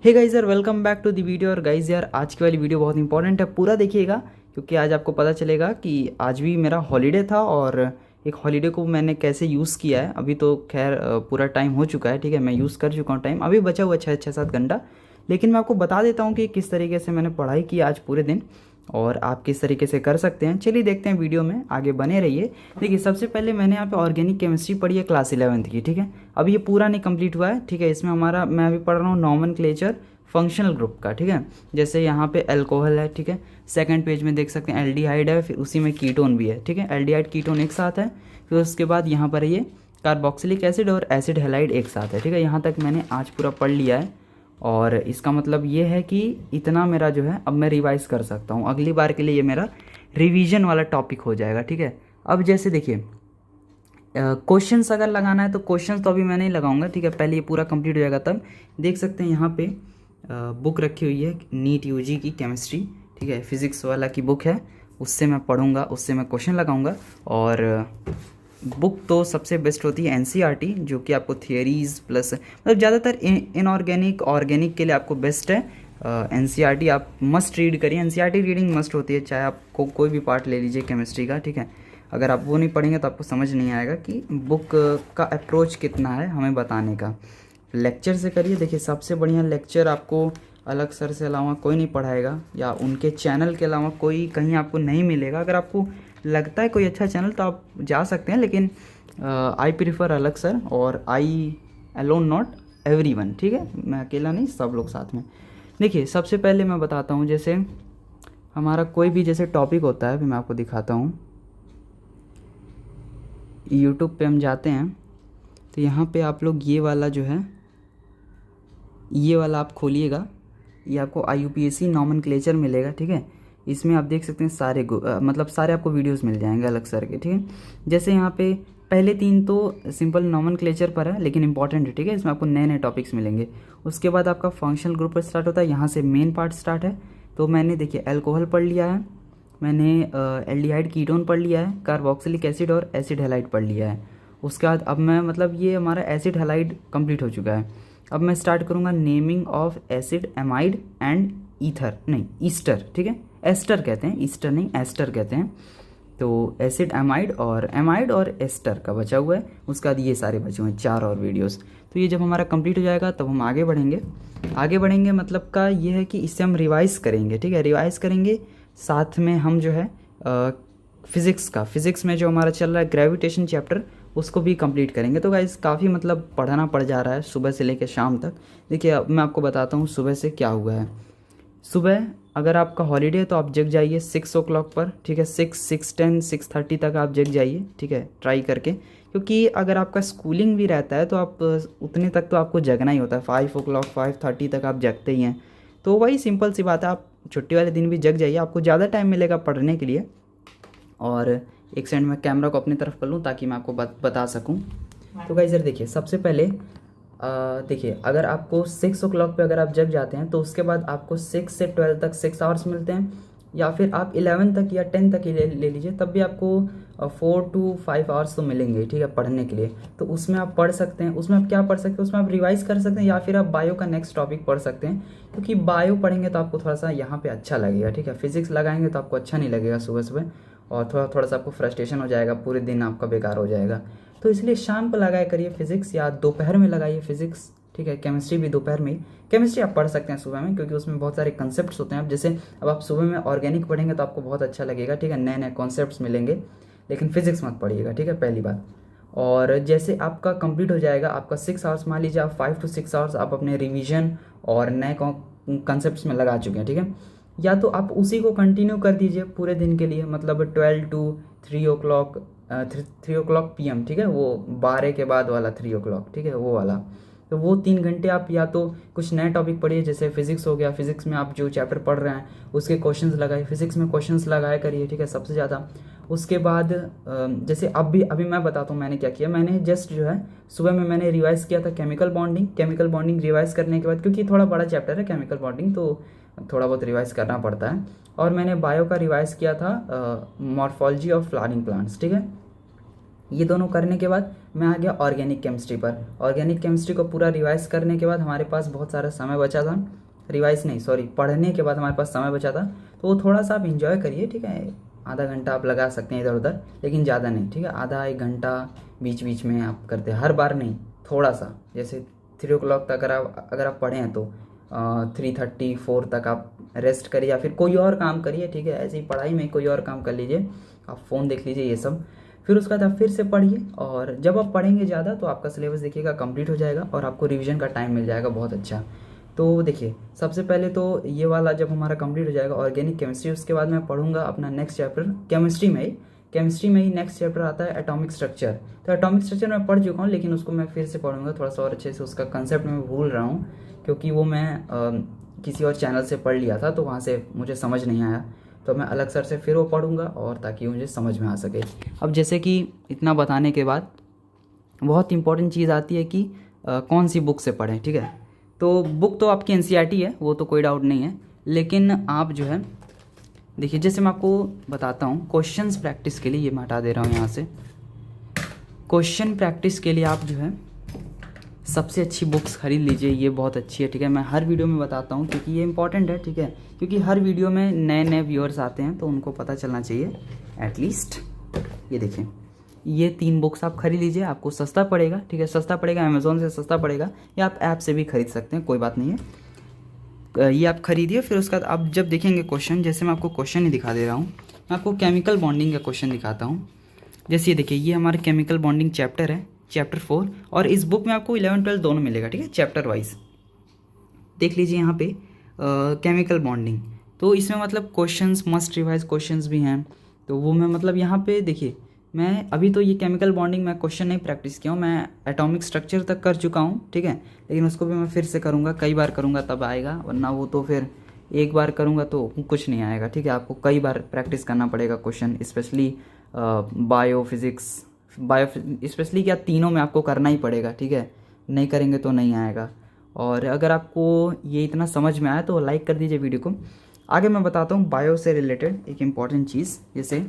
हे guys यार, welcome back to the video. और guys यार, आज की वाली वीडियो बहुत इंपॉर्टेंट है, पूरा देखिएगा क्योंकि आज आपको पता चलेगा कि आज भी मेरा हॉलीडे था और एक हॉलीडे को मैंने कैसे यूज़ किया है। अभी तो खैर पूरा टाइम हो चुका है, ठीक है, मैं यूज़ कर चुका हूँ टाइम, अभी बचा हुआ 6-7 घंटा। लेकिन मैं आपको बता देता हूँ कि किस तरीके से मैंने पढ़ाई की आज पूरे दिन और आप किस तरीके से कर सकते हैं। चलिए देखते हैं, वीडियो में आगे बने रहिए। देखिए, सबसे पहले मैंने यहाँ पे ऑर्गेनिक केमिस्ट्री पढ़ी है क्लास 11th की, ठीक है। अभी ये पूरा नहीं कंप्लीट हुआ है, ठीक है। इसमें हमारा मैं अभी पढ़ रहा हूँ नॉमेनक्लेचर फंक्शनल ग्रुप का, ठीक है। जैसे यहाँ पे अल्कोहल है, ठीक है। सेकंड पेज में देख सकते हैं एल्डिहाइड है, फिर उसी में कीटोन भी है, ठीक है। एल्डिहाइड कीटोन एक साथ है। फिर उसके बाद यहाँ पर ये कार्बोक्सिलिक एसिड और एसिड हैलाइड एक साथ है, ठीक है। यहाँ तक मैंने आज पूरा पढ़ लिया है और इसका मतलब ये है कि इतना मेरा जो है अब मैं रिवाइज़ कर सकता हूँ। अगली बार के लिए ये मेरा रिवीजन वाला टॉपिक हो जाएगा, ठीक है। अब जैसे देखिए, क्वेश्चंस अगर लगाना है तो क्वेश्चंस तो अभी मैं नहीं लगाऊंगा, ठीक है। पहले ये पूरा कंप्लीट हो जाएगा तब देख सकते हैं। यहाँ पे बुक रखी हुई है नीट यूजी की केमिस्ट्री, ठीक है, फिज़िक्स वाला की बुक है। उससे मैं पढ़ूंगा, उससे मैं क्वेश्चन लगाऊंगा। और बुक तो सबसे बेस्ट होती है एनसीईआरटी, जो कि आपको थियरीज़ प्लस मतलब ज़्यादातर इनऑर्गेनिक ऑर्गेनिक के लिए आपको बेस्ट है। एनसीईआरटी आप मस्ट रीड करिए, एनसीईआरटी रीडिंग मस्ट होती है, चाहे आपको कोई भी पार्ट ले लीजिए केमिस्ट्री का, ठीक है। अगर आप वो नहीं पढ़ेंगे तो आपको समझ नहीं आएगा कि बुक का अप्रोच कितना है हमें बताने का। लेक्चर से करिए। देखिए, सबसे बढ़िया लेक्चर आपको अलग सर से अलावा कोई नहीं पढ़ाएगा, या उनके चैनल के अलावा कोई कहीं आपको नहीं मिलेगा। अगर आपको लगता है कोई अच्छा चैनल तो आप जा सकते हैं, लेकिन आई प्रीफर अलग सर, और आई अलोन नॉट एवरीवन, ठीक है। मैं अकेला नहीं, सब लोग साथ में। देखिए, सबसे पहले मैं बताता हूँ, जैसे हमारा कोई भी जैसे टॉपिक होता है, अभी मैं आपको दिखाता हूँ। यूट्यूब पे हम जाते हैं तो यहाँ पे आप लोग ये वाला जो है, ये वाला आप खोलिएगा, ये आपको IUPAC नॉमेनक्लेचर मिलेगा, ठीक है। इसमें आप देख सकते हैं सारे मतलब सारे आपको वीडियोस मिल जाएंगे अलग सर के, ठीक है। जैसे यहाँ पे पहले 3 तो सिंपल नॉमेनक्लेचर पर है, लेकिन इंपॉर्टेंट है, ठीक है। इसमें आपको नए नए टॉपिक्स मिलेंगे। उसके बाद आपका फंक्शनल ग्रुप पर स्टार्ट होता है, यहाँ से मेन पार्ट स्टार्ट है। तो मैंने देखिए अल्कोहल पढ़ लिया है, मैंने एल्डिहाइड कीटोन पढ़ लिया है, कार्बोक्सिलिक एसिड और एसिड हैलाइड पढ़ लिया है। उसके बाद अब मैं मतलब ये हमारा एसिड हैलाइड कंप्लीट हो चुका है। अब मैं स्टार्ट करूँगा naming of acid amide and ether, नहीं ईस्टर, ठीक है। एस्टर कहते हैं, ईस्टर नहीं एस्टर कहते हैं। तो एसिड एमाइड और एस्टर का बचा हुआ है। उसके बाद ये सारे बचे हुए हैं 4 और वीडियोस। तो ये जब हमारा कंप्लीट हो जाएगा तब हम आगे बढ़ेंगे। आगे बढ़ेंगे मतलब का ये है कि इससे हम रिवाइज़ करेंगे, ठीक है। रिवाइज़ करेंगे, साथ में हम जो है फिज़िक्स में जो हमारा चल रहा है ग्रेविटेशन चैप्टर, उसको भी कंप्लीट करेंगे। तो गाइस काफ़ी मतलब पढ़ना पड़ जा रहा है सुबह से लेकर शाम तक। देखिए, अब मैं आपको बताता हूँ सुबह से क्या हुआ है। सुबह अगर आपका हॉलीडे है तो आप जग जाइए 6 o'clock पर, ठीक है। 6:10 6:30 तक आप जग जाइए, ठीक है, ट्राई करके। क्योंकि अगर आपका स्कूलिंग भी रहता है तो आप उतने तक तो आपको जगना ही होता है। 5 o'clock 5:30 तक आप जगते ही हैं। तो वही सिंपल सी बात है, आप छुट्टी वाले दिन भी जग जाइए, आपको ज़्यादा टाइम मिलेगा पढ़ने के लिए। और एक सेकंड में कैमरा को अपनी तरफ कर लूँ ताकि मैं आपको बता सकूँ। तो गाइस यार देखिए, सबसे पहले देखिए, अगर आपको 6 o'clock पे अगर आप जग जाते हैं तो उसके बाद आपको 6 से 12 तक 6 आवर्स मिलते हैं, या फिर आप 11 तक या 10 तक ही ले लीजिए, तब भी आपको 4 to 5 आवर्स तो मिलेंगे, ठीक है, पढ़ने के लिए। तो उसमें आप पढ़ सकते हैं। उसमें आप क्या पढ़ सकते हैं, उसमें आप रिवाइज कर सकते हैं, या फिर आप बायो का नेक्स्ट टॉपिक पढ़ सकते हैं। क्योंकि बायो पढ़ेंगे तो आपको थोड़ा सा यहाँ पे अच्छा लगेगा, ठीक है। फिजिक्स लगाएंगे तो आपको अच्छा नहीं लगेगा सुबह सुबह, और थोड़ा थोड़ा सा आपको फ्रस्ट्रेशन हो जाएगा, पूरे दिन आपका बेकार हो जाएगा। तो इसलिए शाम को लगाया करिए फिजिक्स, या दोपहर में लगाइए फिजिक्स, ठीक है। केमिस्ट्री भी दोपहर में। केमिस्ट्री आप पढ़ सकते हैं सुबह में, क्योंकि उसमें बहुत सारे कंसेप्ट्स होते हैं। अब जैसे अब आप सुबह में ऑर्गेनिक पढ़ेंगे तो आपको बहुत अच्छा लगेगा, ठीक है, नए नए कॉन्सेप्ट्स मिलेंगे। लेकिन फिजिक्स मत पढ़िएगा, ठीक है, पहली बात। और जैसे आपका कंप्लीट हो जाएगा, आपका 6 आवर्स, मान लीजिए आप 5 to 6 आवर्स आप अपने रिवीजन और नए कंसेप्ट्स में लगा चुके हैं, ठीक है। या तो आप उसी को कंटिन्यू कर दीजिए पूरे दिन के लिए, मतलब 12 to 3 o'clock 3 o'clock PM, ठीक है, वो 12 के बाद वाला 3 o'clock, ठीक है, वो वाला। तो वो 3 घंटे आप या तो कुछ नए टॉपिक पढ़िए, जैसे फिजिक्स हो गया, फिजिक्स में आप जो चैप्टर पढ़ रहे हैं उसके क्वेश्चंस लगाइए, फिजिक्स में क्वेश्चंस लगाया करिए, ठीक है, सबसे ज़्यादा। उसके बाद जैसे अभी मैं बताता हूँ मैंने क्या किया। मैंने जस्ट जो है सुबह में मैंने रिवाइज़ किया था केमिकल बॉन्डिंग रिवाइज़ करने के बाद, क्योंकि थोड़ा बड़ा चैप्टर है केमिकल बॉन्डिंग, तो थोड़ा बहुत रिवाइज़ करना पड़ता है। और मैंने बायो का रिवाइज़ किया था मॉर्फोलॉजी ऑफ फ्लावरिंग प्लांट्स, ठीक है। ये दोनों करने के बाद मैं आ गया ऑर्गेनिक केमिस्ट्री पर। ऑर्गेनिक केमिस्ट्री को पूरा रिवाइज करने के बाद हमारे पास बहुत सारा समय बचा था, रिवाइज नहीं सॉरी पढ़ने के बाद हमारे पास समय बचा था, तो वो थोड़ा सा आप इंजॉय करिए, ठीक है। आधा घंटा आप लगा सकते हैं इधर उधर, लेकिन ज़्यादा नहीं, ठीक है। आधा 1 घंटा बीच बीच में आप करते हैं, हर बार नहीं, थोड़ा सा। जैसे 3 o'clock तक अगर आप पढ़ें तो 3:34 तक आप रेस्ट करिए या फिर कोई और काम करिए, ठीक है। ऐसे ही पढ़ाई में कोई और काम कर लीजिए, आप फ़ोन देख लीजिए ये सब। फिर उसके बाद आप फिर से पढ़िए, और जब आप पढ़ेंगे ज़्यादा तो आपका सिलेबस देखिएगा कंप्लीट हो जाएगा और आपको रिवीजन का टाइम मिल जाएगा बहुत अच्छा। तो देखिए सबसे पहले तो ये वाला जब हमारा कंप्लीट हो जाएगा ऑर्गेनिक केमिस्ट्री, उसके बाद मैं पढ़ूंगा अपना नेक्स्ट चैप्टर केमिस्ट्री में ही नेक्स्ट चैप्टर आता है एटॉमिक स्ट्रक्चर। तो एटॉमिक स्ट्रक्चर मैं पढ़ चुका हूँ, लेकिन उसको मैं फिर से पढ़ूंगा थोड़ा सा और अच्छे से। उसका कंसेप्ट मैं भूल रहा हूँ, क्योंकि वो मैं किसी और चैनल से पढ़ लिया था, तो वहाँ से मुझे समझ नहीं आया, तो मैं अलग सर से फिर वो पढ़ूंगा, और ताकि मुझे समझ में आ सके। अब जैसे कि इतना बताने के बाद बहुत इंपॉर्टेंट चीज़ आती है कि कौन सी बुक से पढ़ें, ठीक है। तो बुक तो आपकी एनसीईआरटी है, वो तो कोई डाउट नहीं है, लेकिन आप जो है देखिए, जैसे मैं आपको बताता हूँ क्वेश्चंस प्रैक्टिस के लिए, ये मैं हटा दे रहा हूँ यहाँ से। क्वेश्चन प्रैक्टिस के लिए आप जो है सबसे अच्छी बुक्स खरीद लीजिए, ये बहुत अच्छी है, ठीक है। मैं हर वीडियो में बताता हूँ क्योंकि ये इंपॉर्टेंट है, ठीक है। क्योंकि हर वीडियो में नए नए व्यूअर्स आते हैं, तो उनको पता चलना चाहिए एटलीस्ट। ये देखिए, ये 3 बुक्स आप खरीद लीजिए, आपको सस्ता पड़ेगा, ठीक है। सस्ता पड़ेगा, अमेज़ोन से सस्ता पड़ेगा, या आप ऐप से भी खरीद सकते हैं, कोई बात नहीं है। ये आप खरीदिए। फिर उसके बाद आप जब देखेंगे क्वेश्चन, जैसे मैं आपको क्वेश्चन ही दिखा दे रहा हूँ, मैं आपको केमिकल बॉन्डिंग का क्वेश्चन दिखाता हूँ। जैसे ये देखिए, ये हमारा केमिकल बॉन्डिंग चैप्टर है, चैप्टर 4, और इस बुक में आपको 11 12 दोनों मिलेगा, ठीक है, चैप्टर वाइज। देख लीजिए यहाँ पे केमिकल बॉन्डिंग, तो इसमें मतलब क्वेश्चंस, मस्ट रिवाइज क्वेश्चंस भी हैं। तो वो मैं मतलब यहाँ पे देखिए, मैं अभी तो ये केमिकल बॉन्डिंग मैं क्वेश्चन नहीं प्रैक्टिस किया हूँ, मैं एटॉमिक स्ट्रक्चर तक कर चुका हूँ, ठीक है। लेकिन उसको भी मैं फिर से करूँगा, कई बार करूँगा तब आएगा, वरना वो तो फिर एक बार करूँगा तो कुछ नहीं आएगा, ठीक है। आपको कई बार प्रैक्टिस करना पड़ेगा question, specially bio physics, specially क्या, तीनों में आपको करना ही पड़ेगा, ठीक है। नहीं करेंगे तो नहीं आएगा। और अगर आपको ये इतना समझ में आया तो लाइक कर दीजिए वीडियो को। आगे मैं बताता हूँ बायो से रिलेटेड एक इम्पॉर्टेंट चीज़। जैसे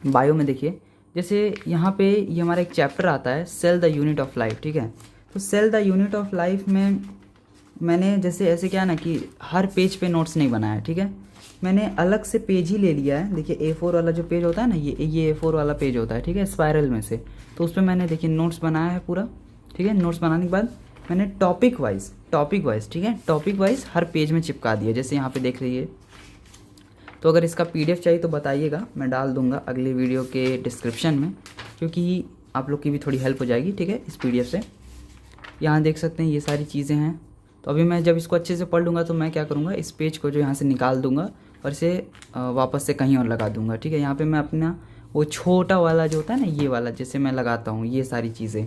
बायो में देखिए, जैसे यहाँ पे ये हमारा एक चैप्टर आता है cell the unit of life, ठीक है। तो cell the unit of life में मैंने जैसे ऐसे क्या ना कि हर पेज पे नोट्स नहीं बनाया, ठीक है। मैंने अलग से पेज ही ले लिया है। देखिए A4 वाला जो पेज होता है ना, ये A4 वाला पेज होता है, ठीक है, स्पायरल में से। तो उस पर मैंने देखिए नोट्स बनाया है पूरा, ठीक है। नोट्स बनाने के बाद मैंने टॉपिक वाइज, ठीक है, टॉपिक वाइज हर पेज में चिपका दिया। जैसे यहाँ पे देख लीजिए। तो अगर इसका PDF चाहिए तो बताइएगा, मैं डाल दूंगा अगले वीडियो के डिस्क्रिप्शन में, क्योंकि आप लोग की भी थोड़ी हेल्प हो जाएगी, ठीक है, इस PDF से। यहाँ देख सकते हैं ये सारी चीज़ें हैं। तो अभी मैं जब इसको अच्छे से पढ़ लूँगा तो मैं क्या करूँगा, इस पेज को जो यहाँ से निकाल दूँगा और इसे वापस से कहीं और लगा दूँगा, ठीक है। यहाँ पे मैं अपना वो छोटा वाला जो होता है ना, ये वाला जैसे मैं लगाता हूँ, ये सारी चीज़ें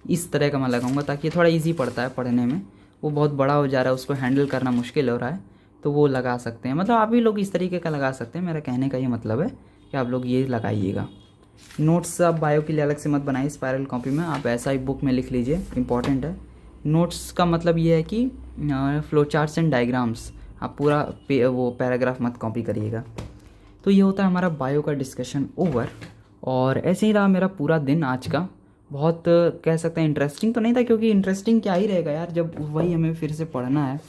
इस तरह का मैं लगाऊंगा, ताकि ये थोड़ा इजी पड़ता है पढ़ने में। वो बहुत बड़ा हो जा रहा है, उसको हैंडल करना मुश्किल हो रहा है, तो वो लगा सकते हैं। मतलब आप भी लोग इस तरीके का लगा सकते हैं। मेरा कहने का ये मतलब है कि आप लोग ये लगाइएगा। नोट्स आप बायो के लिए अलग से मत बनाइए स्पायरल कॉपी में, आप ऐसा ही बुक में लिख लीजिए, इंपॉर्टेंट है। नोट्स का मतलब ये है कि फ्लो चार्ट्स एंड डायग्राम्स, आप पूरा वो पैराग्राफ मत कॉपी करिएगा। तो ये होता है हमारा बायो का डिस्कशन ओवर। और ऐसे ही रहा मेरा पूरा दिन आज का। बहुत कह सकते हैं इंटरेस्टिंग तो नहीं था, क्योंकि इंटरेस्टिंग क्या ही रहेगा यार, जब वही हमें फिर से पढ़ना है।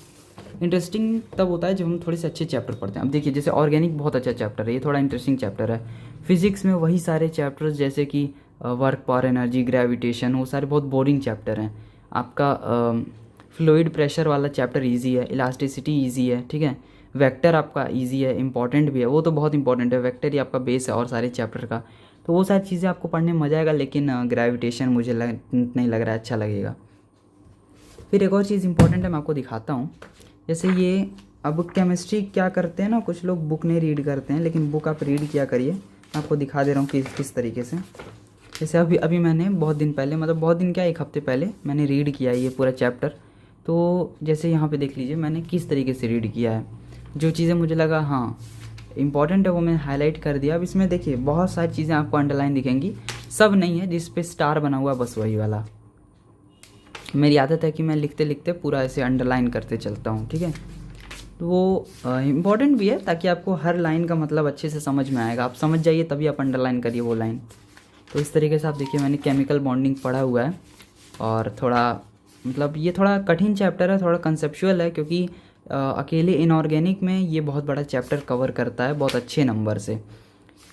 इंटरेस्टिंग तब होता है जब हम थोड़े से अच्छे चैप्टर पढ़ते हैं। अब देखिए, जैसे ऑर्गेनिक बहुत अच्छा चैप्टर है, ये थोड़ा इंटरेस्टिंग चैप्टर है। फिजिक्स में वही सारे चैप्टर्स जैसे कि वर्क, पावर, एनर्जी, ग्रेविटेशन, वो सारे बहुत बोरिंग चैप्टर हैं। आपका फ्लूइड प्रेशर वाला चैप्टर इजी है, इलास्टिसिटी इजी है, ठीक है। वेक्टर आपका इजी है, इंपॉर्टेंट भी है, वो तो बहुत इंपॉर्टेंट है। वेक्टर ही आपका बेस है और सारे चैप्टर का, तो वो सारी चीज़ें आपको पढ़ने में मज़ा आएगा। लेकिन ग्रेविटेशन मुझे नहीं लग रहा है अच्छा लगेगा। फिर एक और चीज़ इंपॉर्टेंट है, मैं आपको दिखाता हूँ। जैसे ये अब केमिस्ट्री क्या करते हैं ना, कुछ लोग बुक नहीं रीड करते हैं, लेकिन बुक आप रीड किया करिए। मैं आपको दिखा दे रहा हूँ कि किस तरीके से। जैसे अभी मैंने बहुत दिन पहले, मतलब बहुत दिन क्या, 1 हफ्ते पहले मैंने रीड किया ये पूरा चैप्टर। तो जैसे यहाँ पे देख लीजिए मैंने किस तरीके से रीड किया है। जो चीज़ें मुझे लगा हाँ इंपॉर्टेंट है वो मैंने हाईलाइट कर दिया। अब इसमें देखिए बहुत सारी चीज़ें आपको अंडरलाइन दिखेंगी, सब नहीं है जिस पे स्टार बना हुआ बस वही वाला। मेरी आदत है कि मैं लिखते लिखते पूरा ऐसे अंडरलाइन करते चलता हूँ, ठीक है। तो वो इम्पॉर्टेंट भी है, ताकि आपको हर लाइन का मतलब अच्छे से समझ में आएगा। आप समझ जाइए तभी आप अंडरलाइन करिए वो लाइन। तो इस तरीके से आप देखिए मैंने केमिकल बॉन्डिंग पढ़ा हुआ है, और थोड़ा मतलब ये थोड़ा कठिन चैप्टर है, थोड़ा कंसेप्चुअल है, क्योंकि अकेले इनऑर्गेनिक में ये बहुत बड़ा चैप्टर कवर करता है बहुत अच्छे नंबर से।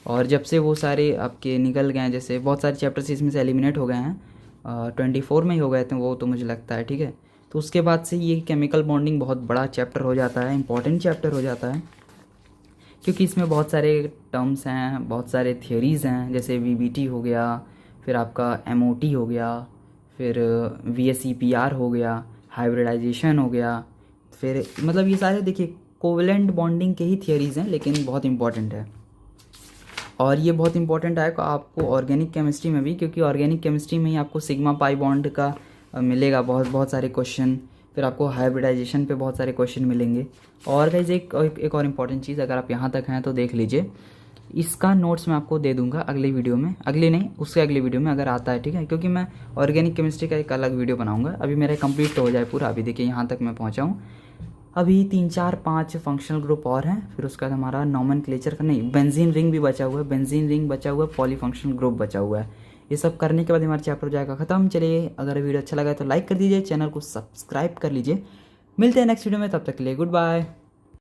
और जब से वो सारे आपके निकल गए हैं, जैसे बहुत सारे चैप्टर्स इसमें से एलिमिनेट हो गए हैं, 24 में ही हो गए थे वो तो मुझे लगता है, ठीक है। तो उसके बाद से ये केमिकल बॉन्डिंग बहुत बड़ा चैप्टर हो जाता है, इंपॉर्टेंट चैप्टर हो जाता है, क्योंकि इसमें बहुत सारे टर्म्स हैं, बहुत सारे थियोरीज़ हैं, जैसे वीबीटी हो गया, फिर आपका एमओटी हो गया, फिर वीएसईपीआर हो गया, हाइब्रिडाइजेशन हो गया, फिर मतलब ये सारे देखिए कोवेलेंट बॉन्डिंग के ही थियोरीज़ हैं, लेकिन बहुत इंपॉर्टेंट है। और ये बहुत इंपॉर्टेंट है आपको ऑर्गेनिक केमिस्ट्री में भी, क्योंकि ऑर्गेनिक केमिस्ट्री में ही आपको सिग्मा पाई बॉन्ड का मिलेगा बहुत सारे क्वेश्चन, फिर आपको हाइब्रिडाइजेशन पे बहुत सारे क्वेश्चन मिलेंगे। और गाइस एक और इम्पॉर्टेंट चीज़, अगर आप यहाँ तक हैं तो देख लीजिए, इसका नोट्स मैं आपको दे दूंगा अगले वीडियो में, अगले नहीं उसके अगले वीडियो में अगर आता है, ठीक है, क्योंकि मैं ऑर्गेनिक केमिस्ट्री का एक अलग वीडियो बनाऊंगा। अभी मेरा कंप्लीट तो हो जाए पूरा, अभी देखिए यहाँ तक मैं पहुँचा हूँ। अभी 3 4 5 फंक्शनल ग्रुप और हैं, फिर उसके बाद हमारा नॉमेनक्लेचर का नहीं, बेंजीन रिंग भी बचा हुआ है, बेंजीन रिंग बचा हुआ है, पॉलीफंक्शनल ग्रुप बचा हुआ है। ये सब करने के बाद हमारा चैप्टर हो जाएगा ख़त्म। चलिए, अगर वीडियो अच्छा लगा तो लाइक कर दीजिए, चैनल को सब्सक्राइब कर लीजिए। मिलते हैं नेक्स्ट वीडियो में, तब तक के लिए गुड बाय।